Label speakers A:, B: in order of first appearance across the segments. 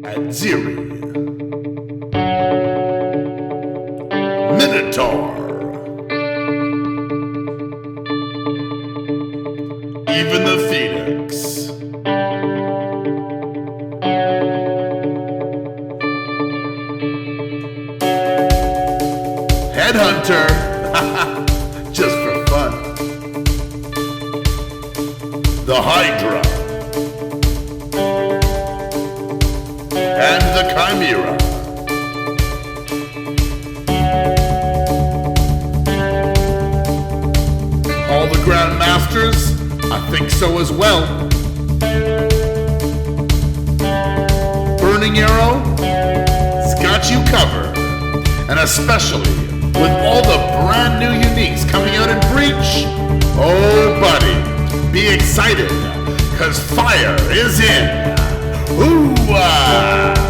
A: Adziri, Minotaur, even the Phoenix, Headhunter, just for fun, the Hydra, and the Chimera. All the Grandmasters? I think so as well. Burning Arrow? It's got you covered. And especially with all the brand new uniques coming out in Breach. Oh buddy, be excited, cause fire is in. Ooh-ah!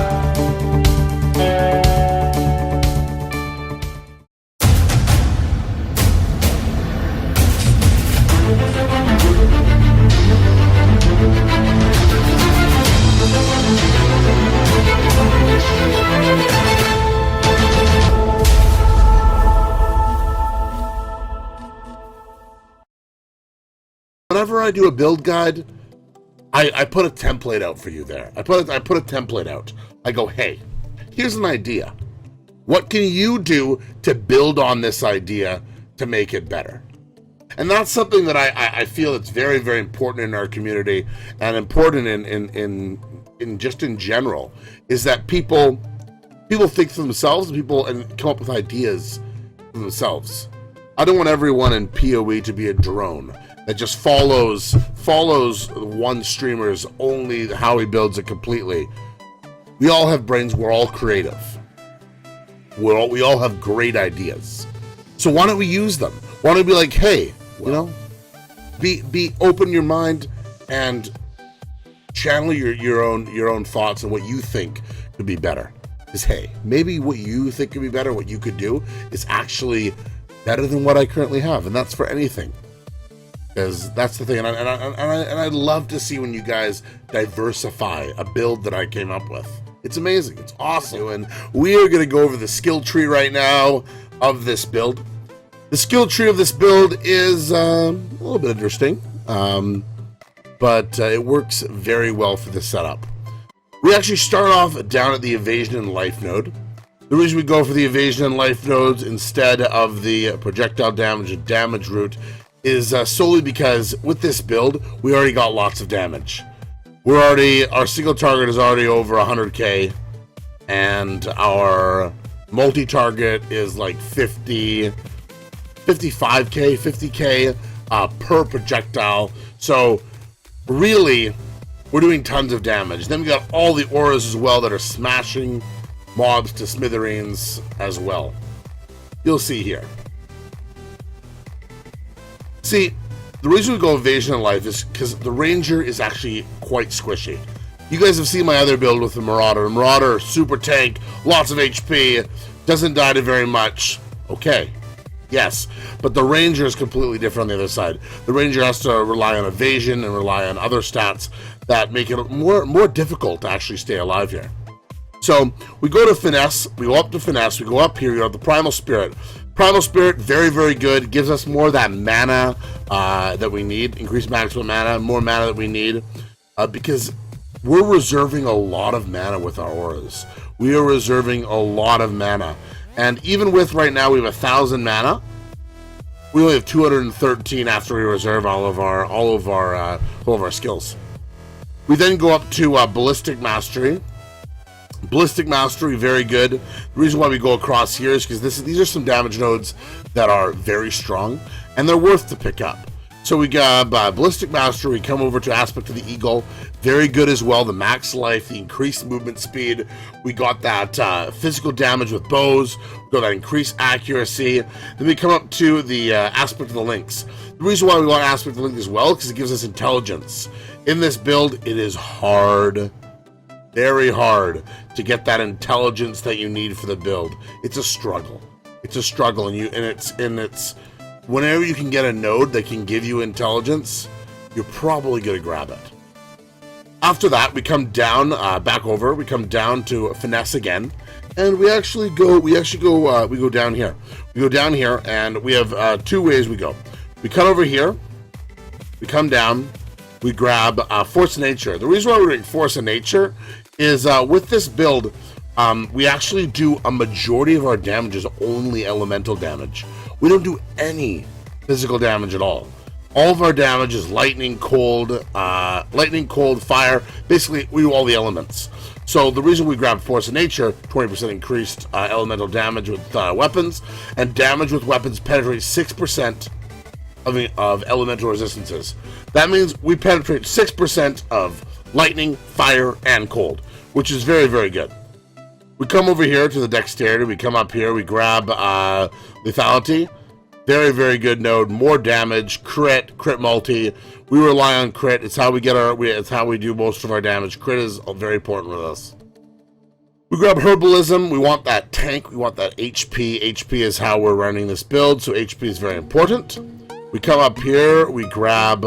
A: Whenever I do a build guide, I put a template out for you there. I put a template out. I go, hey, here's an idea. What can you do to build on this idea to make it better? And that's something that I feel it's very, very important in our community and important in just in general, is that people think for themselves and come up with ideas for themselves. I don't want everyone in PoE to be a drone that just follows one streamer's only how he builds it completely. We all have brains. We're all creative. We all have great ideas. So why don't we use them? Why don't we be like, hey, you know, be open your mind and channel your own thoughts and what you think could be better. Is hey, maybe what you think could be better, what you could do is actually better than what I currently have, and that's for anything. Because that's the thing, and I'd love to see when you guys diversify a build that I came up with. It's amazing. It's awesome. And we are going to go over the skill tree right now of this build. The skill tree of this build is a little bit interesting, but it works very well for the setup. We actually start off down at the evasion and life node. The reason we go for the evasion and life nodes instead of the projectile damage and damage route is solely because with this build, we already got lots of damage. Our single target is already over 100k, and our multi-target is like 55k, 50k per projectile. So really, we're doing tons of damage. Then we got all the auras as well that are smashing mobs to smithereens as well. You'll see here. See, the reason we go evasion in life is because the ranger is actually quite squishy. You guys have seen my other build with the marauder. The marauder, super tank, lots of HP, doesn't die to very much. Okay, yes, but the ranger is completely different on the other side. The ranger has to rely on evasion and rely on other stats that make it more difficult to actually stay alive here. So we go to finesse, we go up to finesse, we go up here, you have the primal spirit. Primal Spirit, very, very good. Gives us more of that mana that we need. Increased maximum mana, more mana that we need. Because we're reserving a lot of mana with our auras. We are reserving a lot of mana. And even with right now, we have 1,000 mana. We only have 213 after we reserve all of our skills. We then go up to Ballistic Mastery. Ballistic Mastery, very good. The reason why we go across here is because these are some damage nodes that are very strong, and they're worth to pick up. So we got Ballistic Mastery, we come over to Aspect of the Eagle, very good as well. The max life, the increased movement speed. We got that physical damage with bows, we got that increased accuracy. Then we come up to the Aspect of the Lynx. The reason why we want Aspect of the Lynx as well, because it gives us intelligence. In this build, it is hard, very hard to get that intelligence that you need for the build. It's a struggle. It's a struggle, and it's whenever you can get a node that can give you intelligence, you're probably gonna grab it. After that, we come down, back over. We come down to finesse again, and we go down here. We go down here, and we have 2 ways we go. We cut over here. We come down. We grab Force of Nature. The reason why we're doing Force of Nature is with this build, we actually do a majority of our damage is only elemental damage. We don't do any physical damage at all. All of our damage is lightning, cold, fire. Basically, we do all the elements. So the reason we grab Force of Nature, 20% increased elemental damage with weapons, and damage with weapons penetrates 6% of elemental resistances. That means we penetrate 6% of lightning, fire, and cold, which is very, very good. We come over here to the dexterity. We come up here. We grab lethality. Very, very good node. More damage, crit multi. We rely on crit. It's how we get it's how we do most of our damage. Crit is very important with us. We grab herbalism. We want that tank. We want that HP. HP is how we're running this build, so HP is very important. We come up here. We grab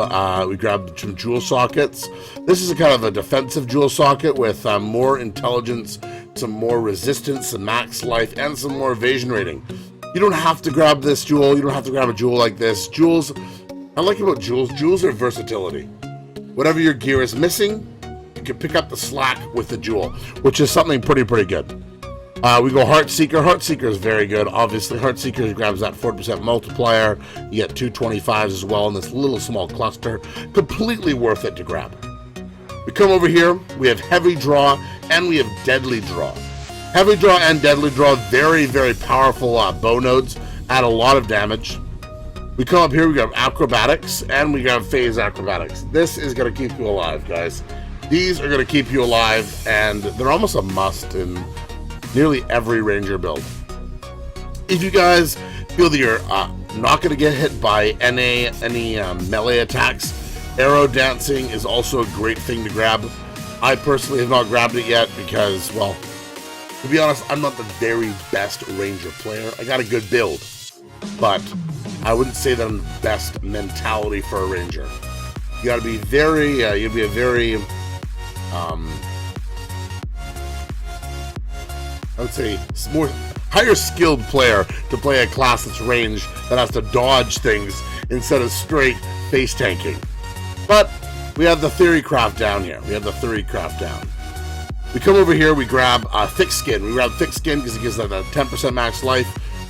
A: some jewel sockets. This is a kind of a defensive jewel socket with more intelligence, some more resistance, some max life, and some more evasion rating. You don't have to grab this jewel. You don't have to grab a jewel like this. Jewels, I like about jewels are versatility. Whatever your gear is missing, you can pick up the slack with the jewel, which is something pretty good. We go Heartseeker. Heartseeker is very good. Obviously, Heartseeker grabs that 40% multiplier. You get 2 25s as well in this little small cluster. Completely worth it to grab. We come over here. We have Heavy Draw, and we have Deadly Draw. Heavy Draw and Deadly Draw, very, very powerful bow nodes, add a lot of damage. We come up here, we got Acrobatics, and we got Phase Acrobatics. This is going to keep you alive, guys. These are going to keep you alive, and they're almost a must in nearly every Ranger build. If you guys feel that you're not going to get hit by any melee attacks, Arrow Dancing is also a great thing to grab. I personally have not grabbed it yet because, well, to be honest, I'm not the very best Ranger player. I got a good build, but I wouldn't say that I'm the best mentality for a Ranger. You got to be very, you'd be a very, I would say, more higher skilled player to play a class that's range that has to dodge things instead of straight face tanking. But we have the Theory Craft down here. We come over here, we grab Thick Skin. We grab Thick Skin because it gives that 10% max life.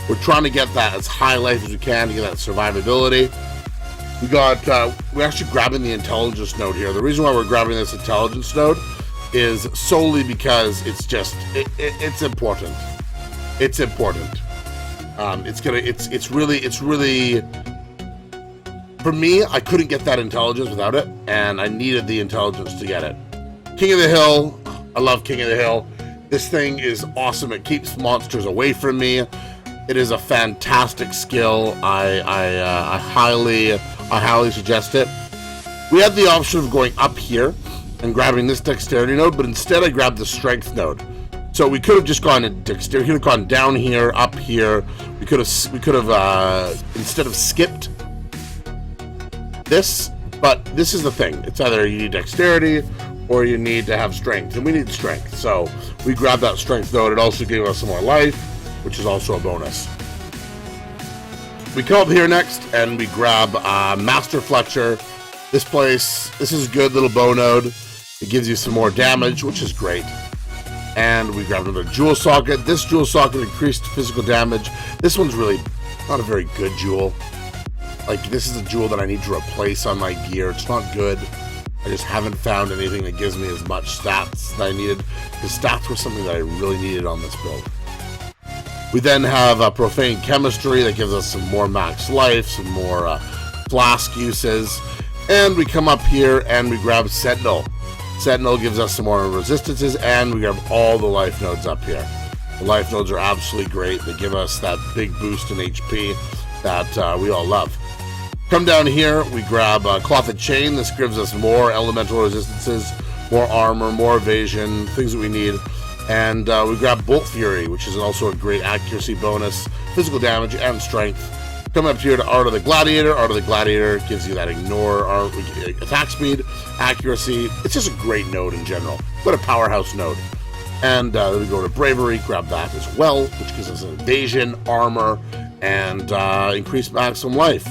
A: We're trying to get that as high life as we can to get that survivability. We're actually grabbing the Intelligence node here. The reason why we're grabbing this Intelligence node is solely because it's just, it's important. It's important. It's really, for me, I couldn't get that Intelligence without it, and I needed the Intelligence to get it. King of the Hill. I love King of the Hill. This thing is awesome. It keeps monsters away from me. It is a fantastic skill. I highly suggest it. We had the option of going up here and grabbing this dexterity node, but instead I grabbed the strength node. So we could have just gone into dexterity. We could have gone down here, up here. We could have instead of skipped this. But this is the thing. It's either you need dexterity or you need to have strength, and we need strength. So we grab that strength node. It also gave us some more life, which is also a bonus. We come up here next and we grab Master Fletcher. This is a good little bow node. It gives you some more damage, which is great. And we grab another jewel socket. This jewel socket increased physical damage. This one's really not a very good jewel. Like, this is a jewel that I need to replace on my gear. It's not good. I just haven't found anything that gives me as much stats that I needed. The stats were something that I really needed on this build. We then have Profane Chemistry that gives us some more max life, some more flask uses. And we come up here and we grab Sentinel. Sentinel gives us some more resistances, and we grab all the life nodes up here. The life nodes are absolutely great. They give us that big boost in HP that we all love. Come down here, we grab Clothed Chain. This gives us more elemental resistances, more armor, more evasion, things that we need. And we grab Bolt Fury, which is also a great accuracy bonus, physical damage, and strength. Come up here to Art of the Gladiator. Art of the Gladiator gives you that ignore attack speed, accuracy. It's just a great node in general. What a powerhouse node. And then we go to bravery, grab that as well, which gives us an evasion, armor, and increased maximum life.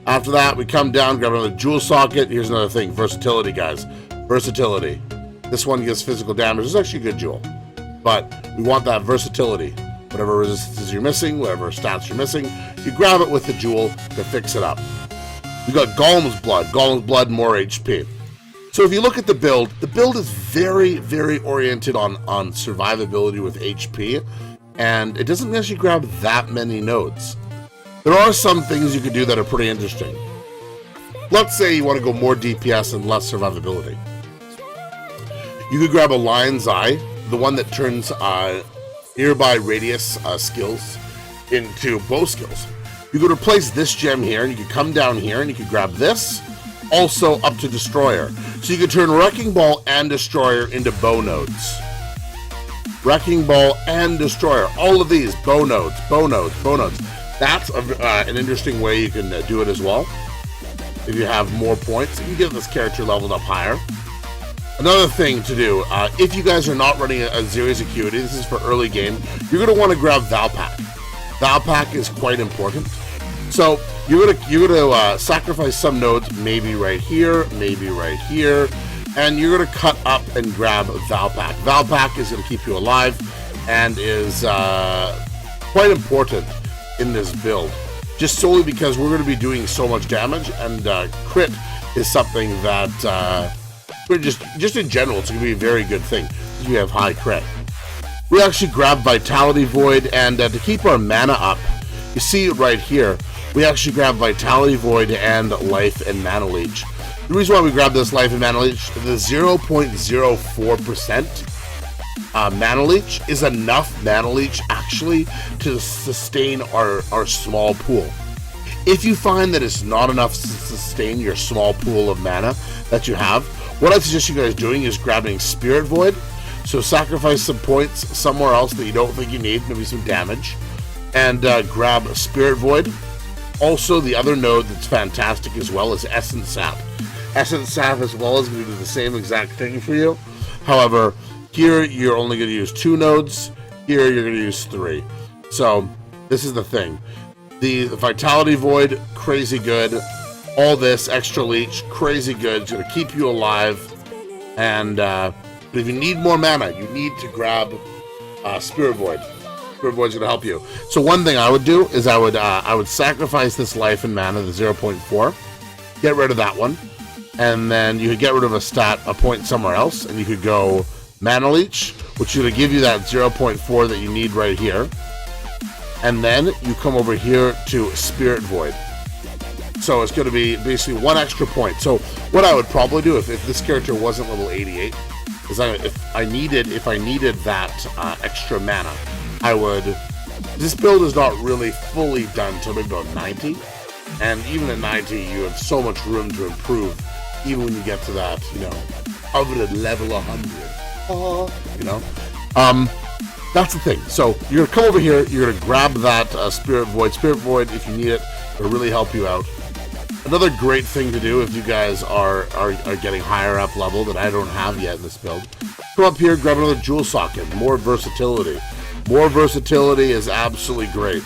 A: After that, we come down, grab another jewel socket. Here's another thing, versatility, guys. Versatility. This one gives physical damage. It's actually a good jewel. But we want that versatility. Whatever resistances you're missing, whatever stats you're missing, you grab it with the jewel to fix it up. We got Golem's Blood. Golem's Blood, more HP. So if you look at the build is very, very oriented on survivability with HP, and it doesn't actually grab that many nodes. There are some things you could do that are pretty interesting. Let's say you want to go more DPS and less survivability. You could grab a Lion's Eye, the one that turns nearby radius skills into bow skills. You could replace this gem here, and you could come down here, and you could grab this, also up to Destroyer. So you could turn Wrecking Ball and Destroyer into bow nodes. Wrecking Ball and Destroyer, all of these, bow nodes, bow nodes, bow nodes. That's an interesting way you can do it as well. If you have more points, you can get this character leveled up higher. Another thing to do, if you guys are not running a Xeria's Acuity, this is for early game, you're going to want to grab Valpak. Valpak is quite important. So you're gonna sacrifice some nodes, maybe right here, and you're gonna cut up and grab Valpak. Valpak is gonna keep you alive and is quite important in this build, just solely because we're gonna be doing so much damage, and crit is something that we're just in general, it's gonna be a very good thing because we have high crit. We actually grab Vitality Void, and to keep our mana up, you see it right here. We actually grab Vitality Void and Life and Mana Leech. The reason why we grab this Life and Mana Leech, the 0.04% Mana Leech is enough Mana Leech actually to sustain our small pool. If you find that it's not enough to sustain your small pool of mana that you have, what I suggest you guys doing is grabbing Spirit Void. So sacrifice some points somewhere else that you don't think you need, maybe some damage, and grab Spirit Void. Also, the other node that's fantastic as well is Essence Sap. Essence Sap as well is going to do the same exact thing for you. However, here you're only going to use 2 nodes. Here you're going to use 3. So this is the thing. The Vitality Void, crazy good. All this extra leech, crazy good. It's going to keep you alive. And if you need more mana, you need to grab Spirit Void. Spirit Void's going to help you. So one thing I would do is I would sacrifice this life and mana, the 0.4. Get rid of that one. And then you could get rid of a point somewhere else, and you could go Mana Leech, which is going to give you that 0.4 that you need right here. And then you come over here to Spirit Void. So it's going to be basically 1 extra point. So what I would probably do if this character wasn't level 88 is if I needed that extra mana, I would. This build is not really fully done until maybe about 90, and even at 90, you have so much room to improve. Even when you get to that, coveted level 100, that's the thing. So you're gonna come over here, you're gonna grab that Spirit Void. Spirit Void, if you need it, it'll really help you out. Another great thing to do if you guys are getting higher up level that I don't have yet in this build, come up here, grab another jewel socket. More versatility. More versatility is absolutely great.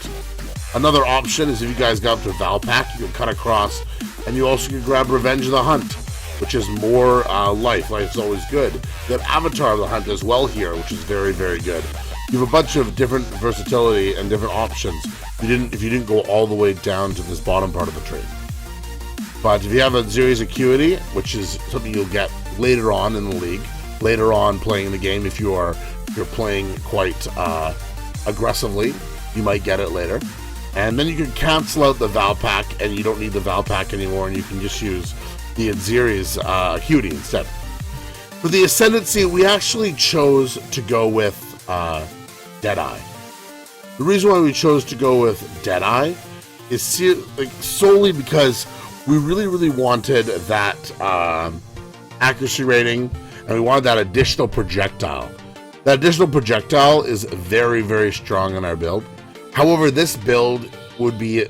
A: Another option is if you guys got up to Valpak, you can cut across, and you also can grab Revenge of the Hunt, which is more life. Life's always good. You have Avatar of the Hunt as well here, which is very, very good. You have a bunch of different versatility and different options if you didn't go all the way down to this bottom part of the tree. But if you have a Xeria's Acuity, which is something you'll get later on in the league, later on playing the game, if you're playing quite aggressively, you might get it later. And then you can cancel out the Valpak, and you don't need the Valpak anymore, and you can just use the Xeria's Acuity instead. For the Ascendancy, we actually chose to go with Deadeye. The reason why we chose to go with Deadeye is solely because we really, really wanted that accuracy rating, and we wanted that additional projectile. That additional projectile is very, very strong in our build. However, this build would be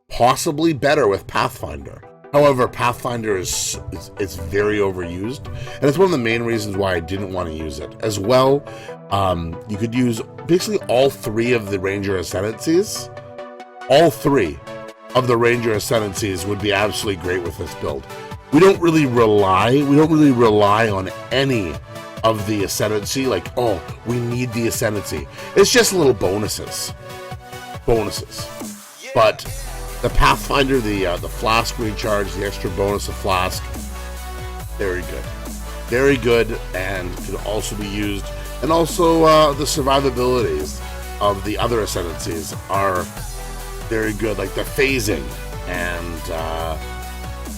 A: possibly better with Pathfinder. However, Pathfinder is very overused, and it's one of the main reasons why I didn't want to use it. As well, you could use basically all 3 of the Ranger Ascendancies. All 3 of the Ranger Ascendancies would be absolutely great with this build. We don't really rely on any of the Ascendancy, like, oh, we need the Ascendancy. It's just little bonuses. But the Pathfinder, the Flask recharge, the extra bonus of Flask, very good, and could also be used. And also the survivabilities of the other Ascendancies are very good, like the phasing and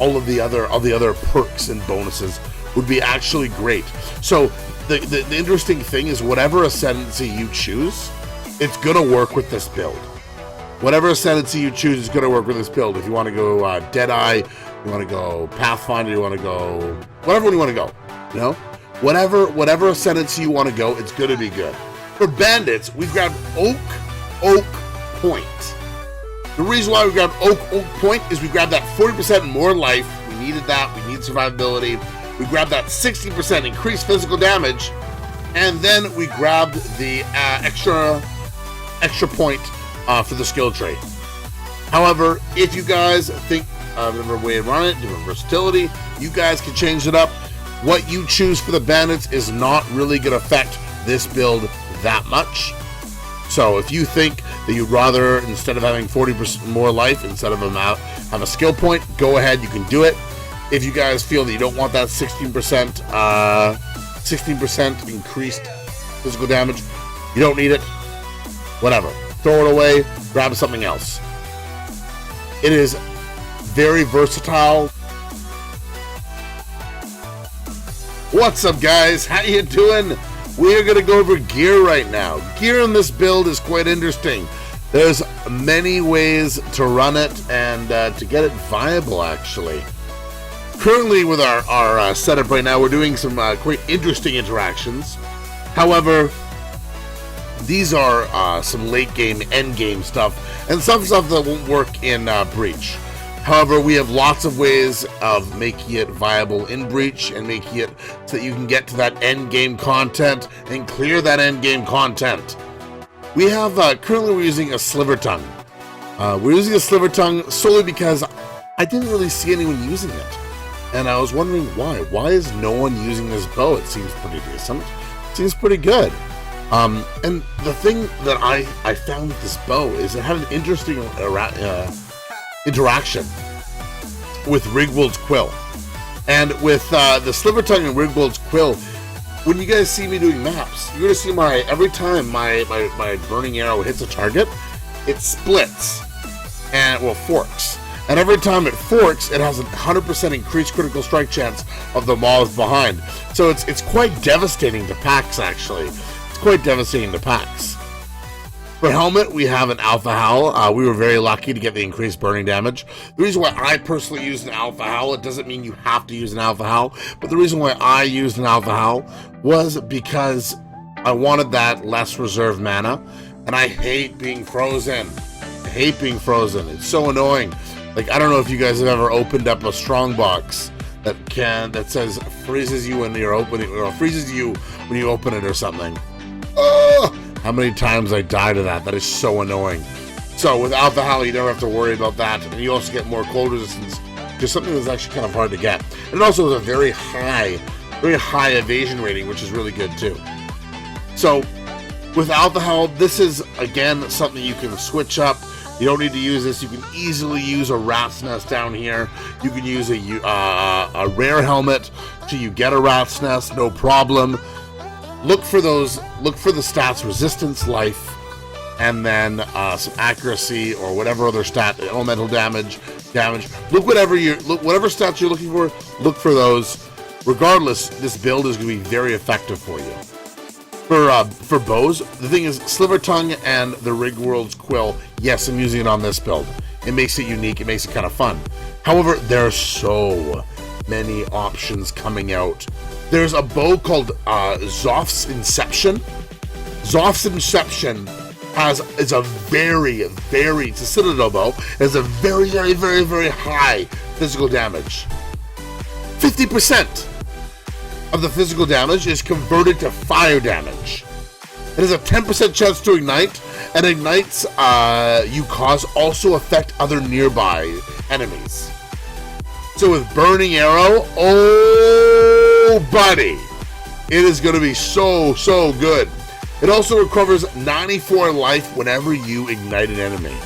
A: all of the other perks and bonuses would be actually great. So the interesting thing is, whatever Ascendancy you choose, it's gonna work with this build. Whatever Ascendancy you choose is gonna work with this build. If you want to go Deadeye, you want to go Pathfinder, you want to go whatever you want to go, you know, whatever Ascendancy you want to go, it's gonna be good. For bandits, we grabbed Oak Point. The reason why we grabbed Oak Point is we grabbed that 40% more life. We needed that. We need survivability. We grabbed that 60% increased physical damage, and then we grabbed the extra point for the skill tree. However, if you guys think of a different way to run it, different versatility, you guys can change it up. What you choose for the bandits is not really going to affect this build that much. So if you think that you'd rather, instead of having 40% more life, instead of have a skill point, go ahead, you can do it. If you guys feel that you don't want that 16% increased physical damage, you don't need it, whatever. Throw it away, grab something else. It is very versatile. What's up, guys? How you doing? We're going to go over gear right now. Gear in this build is quite interesting. There's many ways to run it and to get it viable, actually. Currently, with our setup right now, we're doing some quite interesting interactions. However, these are some late game, end game stuff, and some stuff that won't work in Breach. However, we have lots of ways of making it viable in Breach and making it so that you can get to that end game content and clear that end game content. We have, currently we're using a Sliver Tongue. We're using a Sliver Tongue solely because I didn't really see anyone using it. And I was wondering why. Why is no one using this bow? It seems pretty decent. It seems pretty good. And the thing that I found with this bow is it had an interesting interaction with Rigwold's Quill. And with the Sliver Tongue and Rigwold's Quill, when you guys see me doing maps, you're going to see every time my burning arrow hits a target, it splits and, well, forks. And every time it forks, it has a 100% increased critical strike chance of the mobs behind. So it's quite devastating to packs, actually. It's quite devastating to packs. For helmet, we have an Alpha Howl. We were very lucky to get the increased burning damage. The reason why I personally used an Alpha Howl, it doesn't mean you have to use an Alpha Howl, but the reason why I used an Alpha Howl was because I wanted that less reserve mana, and I hate being frozen. I hate being frozen. It's so annoying. Like, I don't know if you guys have ever opened up a strong box that says freezes you when you're opening, or freezes you when you open it or something. Oh! How many times I die to that. That is so annoying. So with Alpha Howl, you never have to worry about that. And you also get more cold resistance, which is something that's actually kind of hard to get. And it also has a very high evasion rating, which is really good too. So with Alpha Howl, this is, again, something you can switch up. You don't need to use this. You can easily use a Rat's Nest down here. You can use a rare helmet till you get a Rat's Nest, no problem. Look for the stats: resistance, life, and then some accuracy or whatever other stat, elemental damage. Look whatever stats you're looking for. Look for those. Regardless, this build is going to be very effective for you. For bows, the thing is, Sliver Tongue and the Rigwold's Quill. Yes, I'm using it on this build. It makes it unique. It makes it kind of fun. However, there are so many options coming out. There's a bow called Zoph's Inception. Zoph's Inception is a very, very, it's a Citadel bow, has a very, very, very, very high physical damage. 50% of the physical damage is converted to fire damage. It has a 10% chance to ignite, and ignites you cause also affect other nearby enemies. So with Burning Arrow, oh buddy, it is going to be so, so good. It also recovers 94 life whenever you ignite an enemy.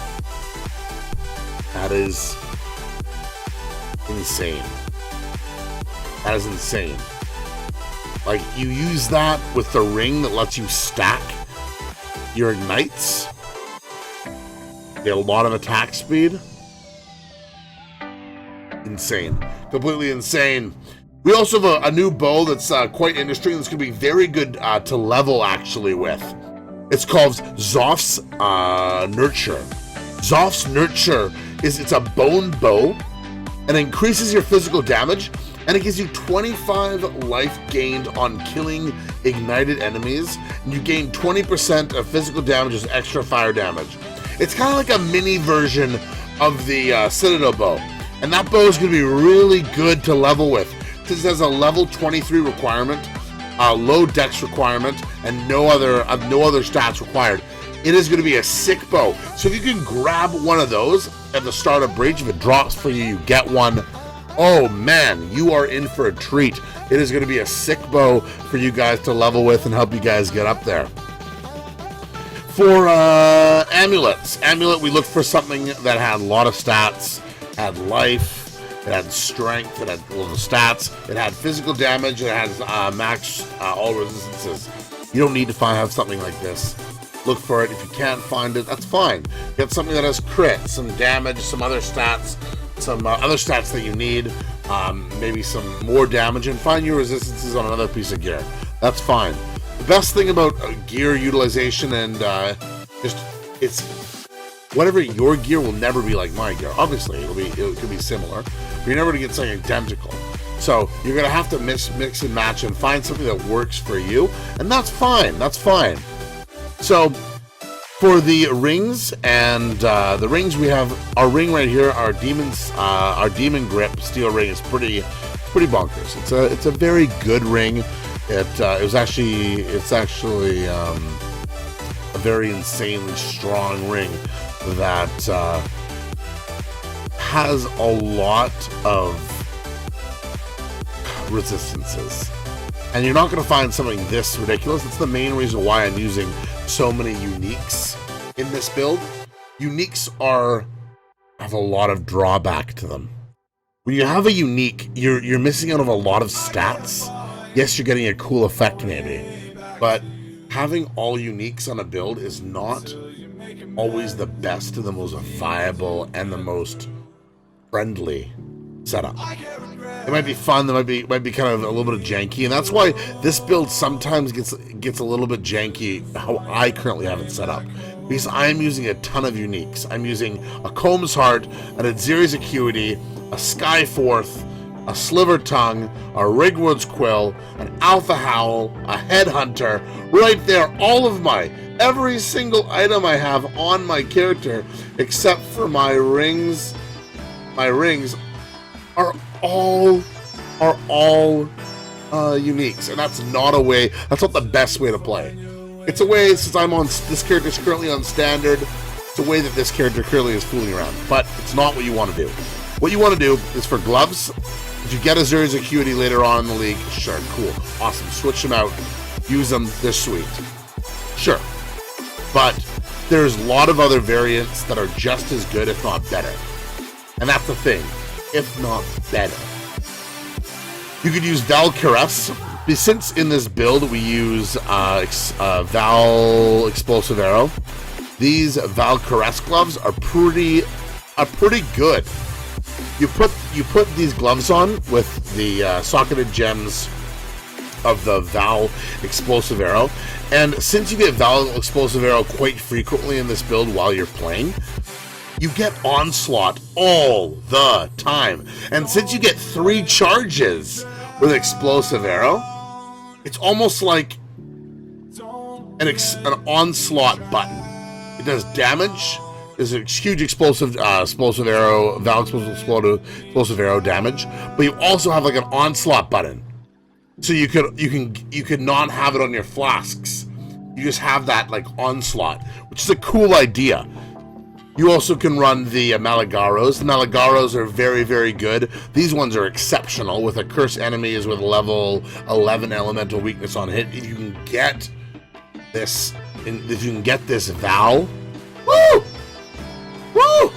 A: That is insane. That is insane. Like, you use that with the ring that lets you stack your ignites. Get a lot of attack speed. Insane. Completely insane. We also have a new bow that's quite interesting. That's going to be very good to level, actually, with. It's called Zoph's Nurture. Zoph's Nurture it's a bone bow, and it increases your physical damage, and it gives you 25 life gained on killing ignited enemies, and you gain 20% of physical damage as extra fire damage. It's kind of like a mini version of the Citadel bow, and that bow is going to be really good to level with. This has a level 23 requirement, a low dex requirement, and no other stats required. It is going to be a sick bow. So if you can grab one of those at the start of Breach, if it drops for you, you get one. Oh man, you are in for a treat. It is going to be a sick bow for you guys to level with and help you guys get up there. For amulets, we looked for something that had a lot of stats, had life, it had strength, it had a little stats, it had physical damage, it has max all resistances. You don't need to have something like this. Look for it. If you can't find it, that's fine. Get something that has crit, some damage, some other stats, that you need, maybe some more damage, and find your resistances on another piece of gear. That's fine. The best thing about gear utilization and it's whatever your gear will never be like my gear. Obviously, it could be similar, but you're never gonna get something identical. So you're gonna have to mix and match and find something that works for you, and that's fine. That's fine. So for the rings and the rings, we have our ring right here. Our demon grip steel ring is pretty bonkers. It's a very good ring. It's actually a very insanely strong ring that has a lot of resistances, and you're not going to find something this ridiculous. It's the main reason why I'm using so many uniques in this build. Uniques have a lot of drawback to them. When you have a unique, you're missing out on a lot of stats. Yes, you're getting a cool effect maybe, but having all uniques on a build is not always the best and the most viable and the most friendly setup. It might be fun, it might be kind of a little bit of janky, and that's why this build sometimes gets a little bit janky how I currently have it set up. Because I'm using a ton of uniques. I'm using a Combs Heart, an Adziri's Acuity, a Skyforth, a Sliver Tongue, a Rigwood's Quill, an Alpha Howl, a Headhunter, right there, every single item I have on my character, except for my rings. My rings are all uniques, and that's not the best way to play. It's a way, since this character's currently on standard, it's a way that this character currently is fooling around, but it's not what you want to do. What you want to do is for gloves. If you get Adziri's Acuity later on in the league, sure, cool, awesome, switch them out, use them, they're sweet. Sure. But there's a lot of other variants that are just as good, if not better. And that's the thing, if not better. You could use Valkyries. Since in this build we use Val Explosive Arrow, these Valkyries gloves are pretty good. You put these gloves on with the socketed gems of the Val Explosive Arrow, and since you get Val Explosive Arrow quite frequently in this build while you're playing, you get Onslaught all the time. And since you get 3 charges with Explosive Arrow, it's almost like an Onslaught button. does damage. There's a huge explosive arrow, Val explosive arrow damage, but you also have like an onslaught button. So you could not have it on your flasks. You just have that like onslaught, which is a cool idea. You also can run the Malagaros. The Malagaros are very, very good. These ones are exceptional. With a cursed enemy is with level 11 elemental weakness on hit. If you can get this, Val, woo! Woo!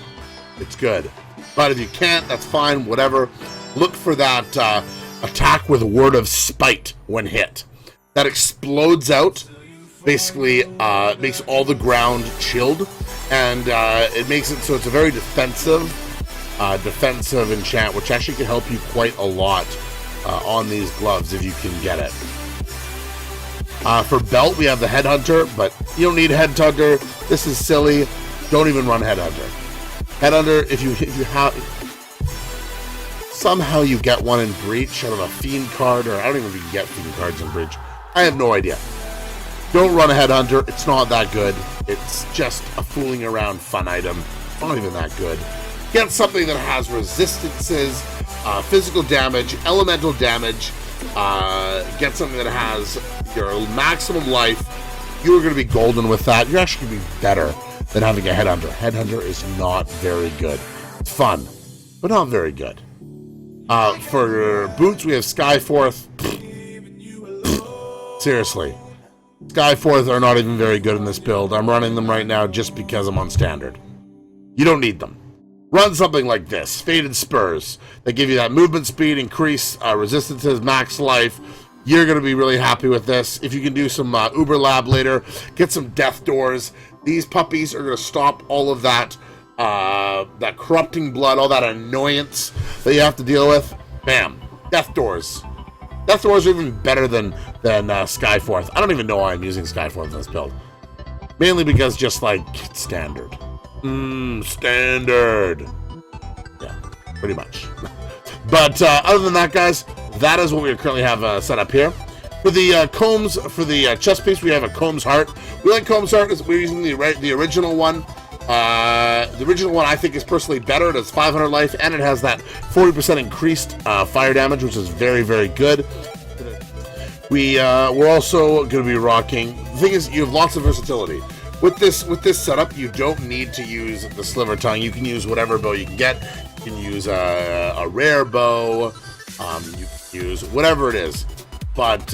A: It's good. But if you can't, that's fine, whatever. Look for that attack with a word of spite when hit. That explodes out, basically makes all the ground chilled, and it makes it so it's a very defensive enchant, which actually can help you quite a lot on these gloves if you can get it. For belt, we have the Headhunter, but you don't need Headhunter. This is silly. Don't even run Headhunter. Headhunter, if you have somehow you get one in Breach, I don't know, Fiend card, or I don't even know if you can get Fiend cards in Breach. I have no idea. Don't run a Headhunter. It's not that good. It's just a fooling around fun item. It's not even that good. Get something that has resistances, physical damage, elemental damage. Get something that has your maximum life. You're going to be golden with that. You're actually going to be better than having a Headhunter. Headhunter is not very good. It's fun, but not very good. For boots, we have Skyforth. Seriously. Skyforth are not even very good in this build. I'm running them right now just because I'm on standard. You don't need them. Run something like this. Faded Spurs. They give you that movement speed, increase resistances, max life. You're going to be really happy with this. If you can do some Uber Lab later, get some Death Doors. These puppies are going to stop all of that that corrupting blood, all that annoyance that you have to deal with. Bam. Death Doors. Death Doors are even better than Skyforth. I don't even know why I'm using Skyforth in this build. Mainly because just like standard. Standard. Yeah, pretty much. But other than that, guys, that is what we currently have set up here. For the combs, for the chest piece, we have a Combs Heart. We like Combs Heart. We're using the original one. The original one I think is personally better. It has 500 life, and it has that 40% increased fire damage, which is very, very good. We're also going to be rocking. The thing is, you have lots of versatility with this setup. You don't need to use the Sliver Tongue. You can use whatever bow you can get. You can use a rare bow. You can use whatever it is, but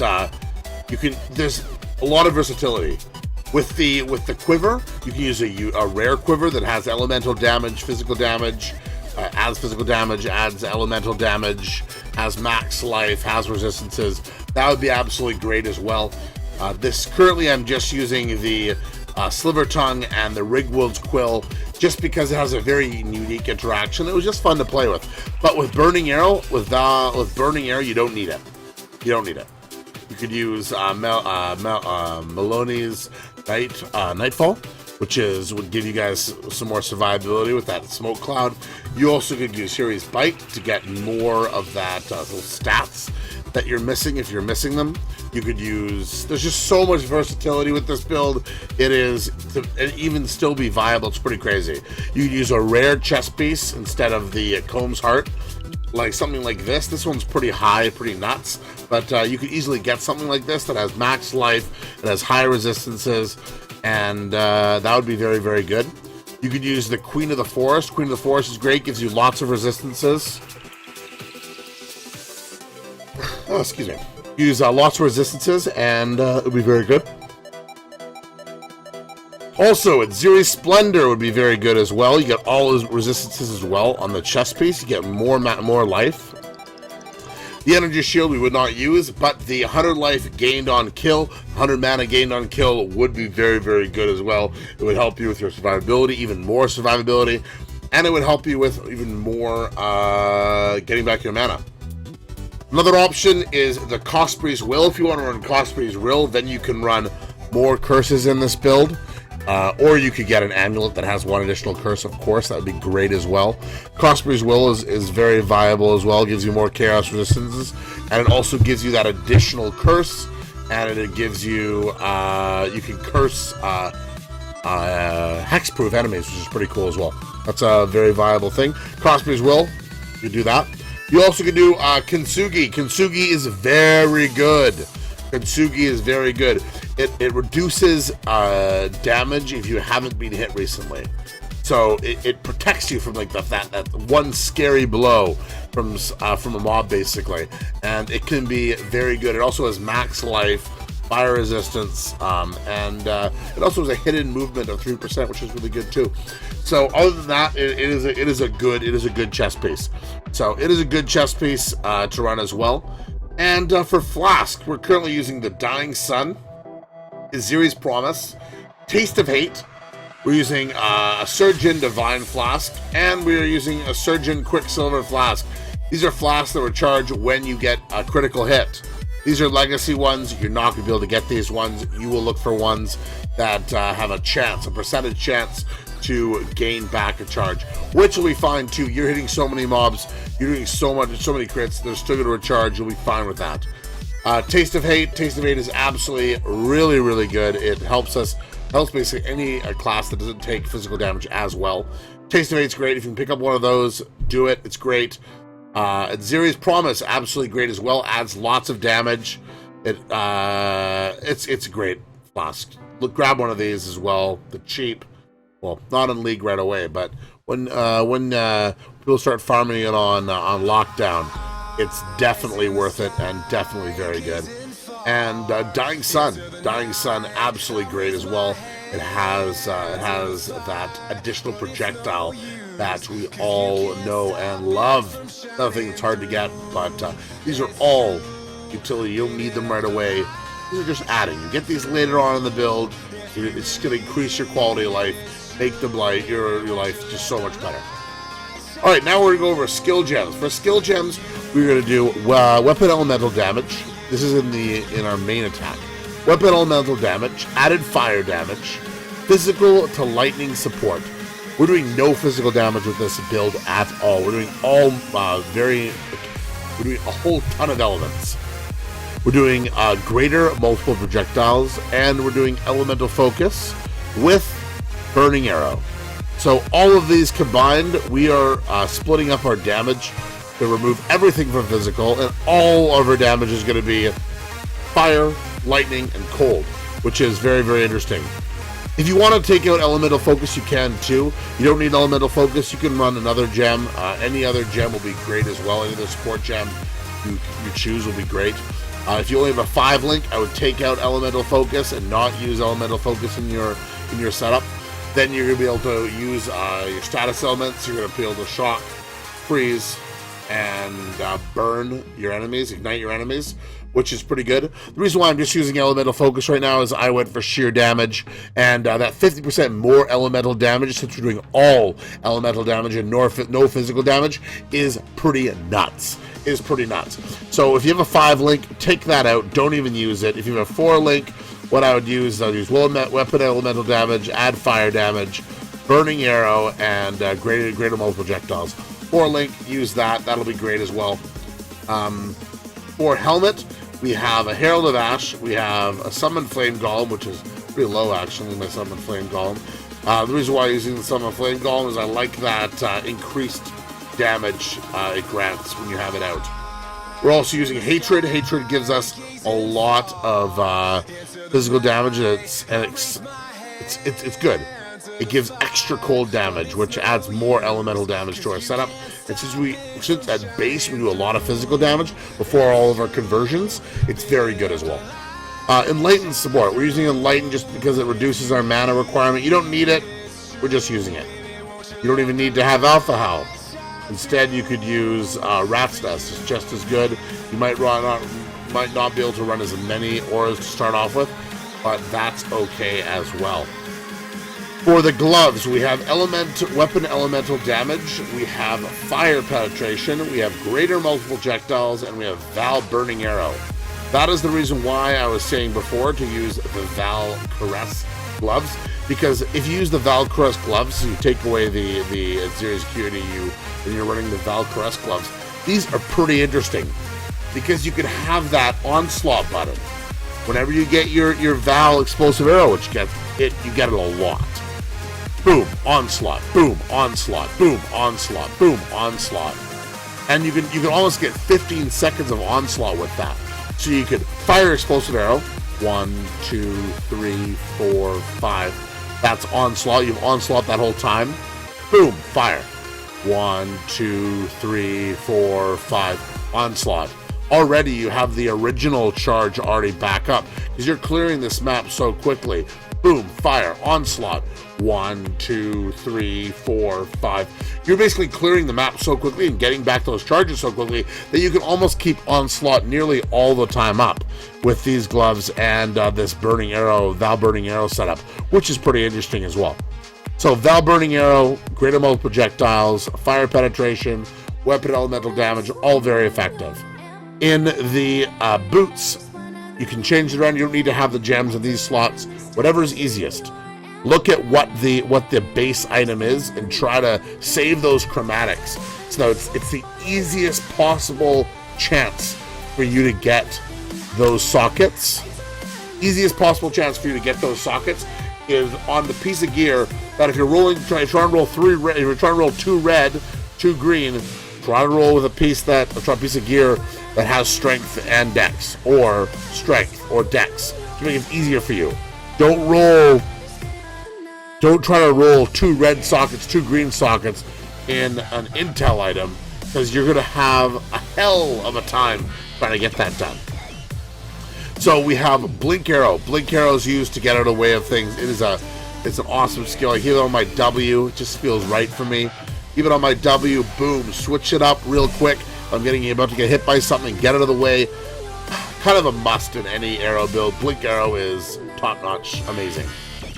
A: you can. There's a lot of versatility. With the quiver, you can use a rare quiver that has elemental damage, physical damage, adds physical damage, adds elemental damage, has max life, has resistances. That would be absolutely great as well. Currently I'm just using the Sliver Tongue and the Rigwood's Quill just because it has a very unique interaction. It was just fun to play with. But with Burning Arrow, with Burning Arrow, you don't need it. You don't need it. You could use Maloney's Nightfall, which would give you guys some more survivability with that smoke cloud. You also could use Shuri's Bite to get more of that little stats that you're missing if you're missing them. You could use. There's just so much versatility with this build. It is to even still be viable. It's pretty crazy. You could use a rare chest piece instead of the Combs Heart. Like something like this. This one's pretty high, pretty nuts, but you could easily get something like this that has max life, it has high resistances, and that would be very, very good. You could use the Queen of the Forest. Queen of the Forest is great, gives you lots of resistances. Oh, excuse me. Use lots of resistances, and it would be very good. Also, Ziri's Splendor would be very good as well. You get all his resistances as well on the chest piece. You get more life. The Energy Shield we would not use, but the 100 life gained on kill, 100 mana gained on kill would be very, very good as well. It would help you with your survivability, even more survivability, and it would help you with even more getting back your mana. Another option is the Cosprey's Will. If you want to run Cosprey's Will, then you can run more curses in this build. Or you could get an amulet that has one additional curse, of course. That would be great as well. Cosprey's Will is very viable as well. It gives you more chaos resistances. And it also gives you that additional curse. And it gives you, you can curse hexproof enemies, which is pretty cool as well. That's a very viable thing. Crossbreed's Will, you do that. You also can do Kintsugi. Kintsugi is very good. Kintsugi is very good. It reduces damage if you haven't been hit recently. So it protects you from like that one scary blow from a mob basically, and it can be very good. It also has max life, fire resistance, and it also has a hidden movement of 3%, which is really good too. So other than that, it is a good chest piece. So it is a good chest piece to run as well. And for Flask, we're currently using the Dying Sun, Aziri's Promise, Taste of Hate. We're using a Surgeon Divine Flask, and we are using a Surgeon Quicksilver Flask. These are flasks that recharge when you get a critical hit. These are legacy ones. You're not going to be able to get these ones. You will look for ones that have a percentage chance to gain back a charge, which will be fine too. You're hitting so many mobs, you're doing so many crits, they're still going to recharge. You'll be fine with that. Taste of Hate is absolutely really good. It helps basically any class that doesn't take physical damage as well. Taste of Hate's great. If you can pick up one of those, do it. It's great. Aziri's Promise, absolutely great as well. Adds lots of damage. It's a great flask. Grab one of these as well. They're cheap. Well, not in League right away, but when people start farming it on lockdown, it's definitely worth it and definitely very good. And Dying Sun, absolutely great as well. It has that additional projectile that we all know and love. Another thing that's hard to get, but these are all utility. You don't need them right away. These are just adding. You get these later on in the build. It's going to increase your quality of life, make your life just so much better. All right, now we're going to go over skill gems. For skill gems, we're going to do weapon elemental damage. This is in our main attack. Weapon elemental damage, added fire damage, physical to lightning support. We're doing no physical damage with this build at all. We're doing we're doing a whole ton of elements. We're doing greater multiple projectiles, and we're doing elemental focus with burning arrow. So all of these combined, we are splitting up our damage to remove everything from physical, and all of our damage is going to be fire, lightning, and cold, which is very interesting. If you want to take out elemental focus, you can too. You don't need elemental focus. You can run another gem. Any other gem will be great as well. Any other support gem you choose will be great. If you only have a 5 link, I would take out elemental focus and not use elemental focus in your setup. Then you're going to be able to use your status elements. You're going to be able to shock, freeze, and burn your enemies, ignite your enemies, which is pretty good. The reason why I'm just using elemental focus right now is I went for sheer damage, and that 50% more elemental damage, since we're doing all elemental damage and no physical damage, is pretty nuts. So if you have a 5 link, take that out. Don't even use it. If you have a 4 link, what I would use, I'll use weapon elemental damage, add fire damage, burning arrow, and greater multiple projectiles. 4 link, use that. That'll be great as well. For helmet, we have a Herald of Ash. We have a Summoned Flame Golem, which is pretty low actually, my Summoned Flame Golem. The reason why I'm using the Summoned Flame Golem is I like that increased damage it grants when you have it out. We're also using Hatred. Hatred gives us a lot of physical damage, and it's good. It gives extra cold damage, which adds more elemental damage to our setup. And since at base we do a lot of physical damage before all of our conversions, it's very good as well. Enlighten support. We're using Enlighten just because it reduces our mana requirement. You don't need it. We're just using it. You don't even need to have Alpha Howl. Instead, you could use Rat's Nest. It's just as good. You might not be able to run as many auras to start off with, but that's okay as well. For the gloves, we have weapon elemental damage, we have fire penetration, we have greater multiple projectiles, and we have Val Burning Arrow. That is the reason why I was saying before to use the Val Caress gloves, because if you use the Val Caress gloves, you take away the Aziri's Acuity, and you're running the Val Caress gloves, these are pretty interesting, because you can have that onslaught button. Whenever you get your Val Explosive Arrow, which you get it a lot. boom, onslaught, boom, onslaught, boom, onslaught, boom, onslaught. And you can almost get 15 seconds of onslaught with that. So you could fire explosive arrow, 1, 2, 3, 4, 5. That's onslaught. You have onslaught that whole time. Boom, fire. 1, 2, 3, 4, 5. Onslaught. Already you have the original charge already back up because you're clearing this map so quickly. Boom, fire, onslaught. 1, 2, 3, 4, 5. You're basically clearing the map so quickly and getting back those charges so quickly that you can almost keep onslaught nearly all the time up with these gloves and this burning arrow, Val burning arrow setup, which is pretty interesting as well. So Val burning arrow, greater multiple projectiles, fire penetration, weapon elemental damage, all very effective. In the boots, you can change it around. You don't need to have the gems in these slots. Whatever is easiest. Look at what the base item is and try to save those chromatics. So it's the easiest possible chance for you to get those sockets. Easiest possible chance for you to get those sockets is on the piece of gear that if you're rolling, try and roll 3 red. If you're trying to roll 2 red, 2 green, try to roll with a piece of gear that has strength and dex, or strength or dex to make it easier for you. Don't try to roll 2 red sockets, 2 green sockets in an intel item, because you're going to have a hell of a time trying to get that done. So we have Blink Arrow. Blink Arrow is used to get out of the way of things. It's an awesome skill. I hear it on my W. It just feels right for me. Even on my W, boom, switch it up real quick. I'm about to get hit by something, get out of the way. Kind of a must in any arrow build. Blink Arrow is top-notch, amazing.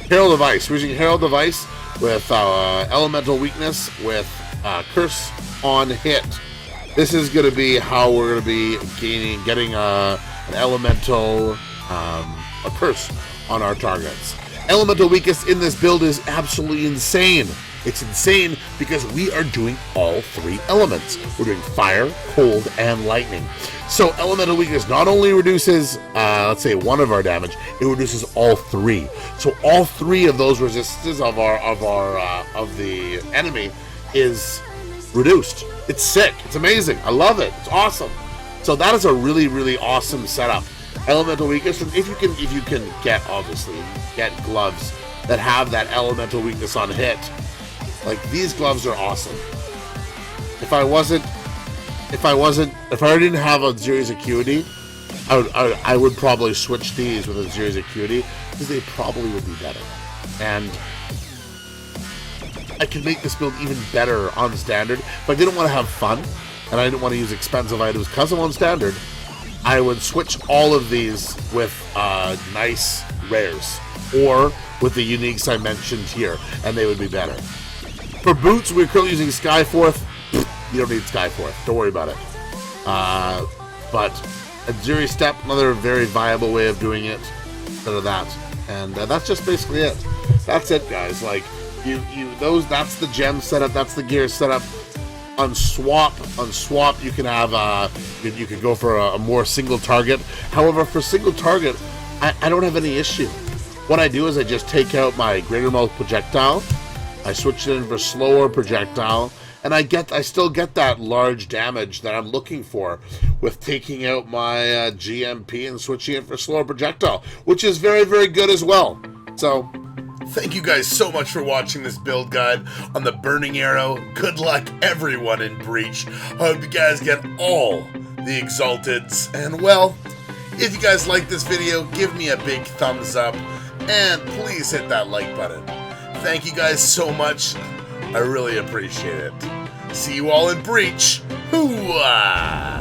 A: Herald of Ice. We're using Herald of Ice with elemental weakness with curse on hit. This is going to be how we're going to be getting an elemental, a curse on our targets. Elemental weakness in this build is absolutely insane. It's insane because we are doing all 3 elements. We're doing fire, cold, and lightning. So elemental weakness not only reduces, let's say, 1 of our damage, it reduces all 3. So all 3 of those resistances of the enemy is reduced. It's sick. It's amazing. I love it. It's awesome. So that is a really, really awesome setup. Elemental weakness, and if you can get gloves that have that elemental weakness on hit. Like, these gloves are awesome. If I didn't have a Zero's Acuity, I would probably switch these with a Zero's Acuity because they probably would be better. And I can make this build even better on standard. If I didn't want to have fun and I didn't want to use expensive items because I'm on standard, I would switch all of these with nice rares or with the uniques I mentioned here, and they would be better. For boots, we're currently using Skyforth. You don't need Skyforth. Don't worry about it. But a Zuri Step, another very viable way of doing it. Instead of that, and that's just basically it. That's it, guys. Like that's the gem setup. That's the gear setup. On swap, you can have you can go for a more single target. However, for single target, I don't have any issue. What I do is I just take out my greater multiple projectile. I switch it in for slower projectile, and I still get that large damage that I'm looking for with taking out my GMP and switching it for slower projectile, which is very, very good as well. So, thank you guys so much for watching this build guide on the Burning Arrow. Good luck, everyone in Breach. I hope you guys get all the Exalteds, and well, if you guys like this video, give me a big thumbs up, and please hit that like button. Thank you guys so much. I really appreciate it. See you all in Breach. Hoo-ah!